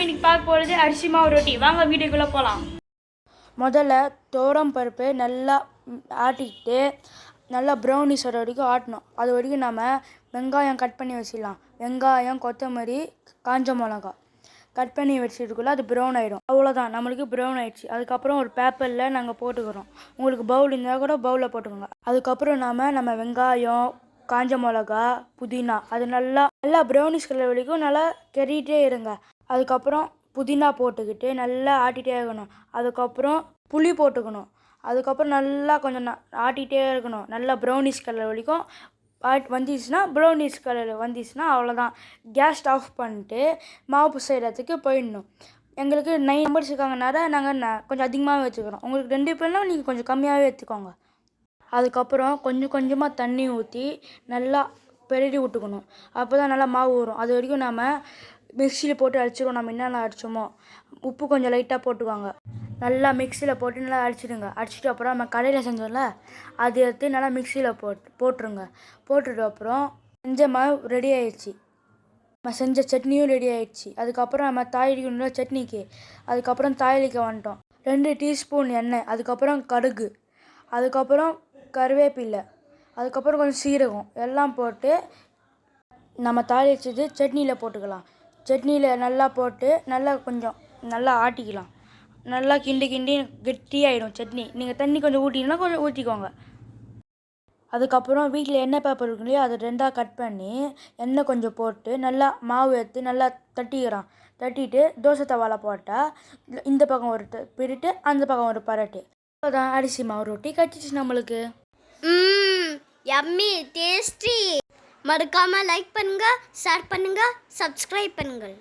நம்ம இன்னைக்கு பார்க்க போகிறது அரிசி மாவு ரொட்டி. வாங்க வீடியோக்குள்ளே போகலாம். முதல்ல துவரம் பருப்பு நல்லா ஆட்டிக்கிட்டு நல்லா ப்ரௌனிஸ் வர வரைக்கும் ஆட்டணும். அது வரைக்கும் நம்ம வெங்காயம் கட் பண்ணி வச்சிடலாம். வெங்காயம், கொத்தமல்லி, காஞ்ச மிளகா கட் பண்ணி வச்சுட்டுக்குள்ளே அது ப்ரௌன் ஆகிடும். அவ்வளோதான், நம்மளுக்கு ப்ரௌன் ஆகிடுச்சு. அதுக்கப்புறம் ஒரு பேப்பரில் நாங்கள் போட்டுக்கிறோம். உங்களுக்கு பவுல் இருந்தால் கூட பவுலில் போட்டுக்கோங்க. அதுக்கப்புறம் நம்ம வெங்காயம், காஞ்ச மிளகா, புதினா அது நல்லா ப்ரௌனிஷ் கலர் வரைக்கும் நல்லா கெறிகிட்டே இருங்க. அதுக்கப்புறம் புதினா போட்டுக்கிட்டு நல்லா ஆட்டிகிட்டே இருக்கணும். அதுக்கப்புறம் புளி போட்டுக்கணும். அதுக்கப்புறம் நல்லா கொஞ்சம் ஆட்டிகிட்டே இருக்கணும். நல்லா ப்ரௌனிஷ் கலர் வரைக்கும் ப்ரௌனிஷ் கலர் வந்துச்சுன்னா அவ்வளோதான். கேஸ் ஆஃப் பண்ணிட்டு மாவு செய்கிறதுக்கு போயிடணும். எங்களுக்கு 9 மெம்பர்ஸ் இருக்காங்கனால நாங்கள் கொஞ்சம் அதிகமாகவே வச்சுக்கிறோம். உங்களுக்கு 2 பேர்னா நீங்கள் கொஞ்சம் கம்மியாகவே எடுத்துக்கோங்க. அதுக்கப்புறம் கொஞ்சம் கொஞ்சமாக தண்ணி ஊற்றி நல்லா பெரட்டி விட்டுக்கணும். அப்போ தான் நல்லா மாவு வரும். அது வரைக்கும் நம்ம மிக்சியில் போட்டு அடிச்சிடுவோம். நம்ம என்னென்ன அடித்தோமோ உப்பு கொஞ்சம் லைட்டாக போட்டுவாங்க. நல்லா மிக்சியில் போட்டு நல்லா அடிச்சிடுங்க. அடிச்சிட்டு அப்புறம் நம்ம கடையில் செஞ்சோம்ல அது எடுத்து நல்லா மிக்சியில் போட்டுருங்க. போட்டுட்டு அப்புறம் செஞ்ச மாவு ரெடி ஆயிடுச்சு. நம்ம செஞ்ச சட்னியும் ரெடி ஆயிடுச்சு. அதுக்கப்புறம் நம்ம தாளிக்கணும்ல சட்னிக்கு. அதுக்கப்புறம் தாளிக்க வந்துட்டோம். 2 டீஸ்பூன் எண்ணெய், அதுக்கப்புறம் கடுகு, அதுக்கப்புறம் கருவேப்பிலை, அதுக்கப்புறம் கொஞ்சம் சீரகம் எல்லாம் போட்டு நம்ம தாளிச்சது சட்னியில் போட்டுக்கலாம். சட்னியில் நல்லா போட்டு நல்லா ஆட்டிக்கலாம். நல்லா கிண்டி கெட்டியாயிடும் சட்னி. நீங்கள் தண்ணி கொஞ்சம் ஊற்றிங்கன்னா கொஞ்சம் ஊற்றிக்கோங்க. அதுக்கப்புறம் வீட்டில் எண்ணெய் பேப்பர் இருக்கு இல்லையா, அதை 2ஆக கட் பண்ணி எண்ணெய் கொஞ்சம் போட்டு நல்லா மாவு எடுத்து நல்லா தட்டிட்டு தோசை தவாவில் போட்டால் இந்த பக்கம் ஒரு பிரிட்டு அந்த பக்கம் ஒரு பரட்டு. அதான் அரிசி மாவு ரொட்டி கட்டிச்சு நம்மளுக்கு. Yummy tasty. மறக்காம லைக் பண்ணுங்க, ஷேர் பண்ணுங்க, சப்ஸ்கிரைப் பண்ணுங்கள்.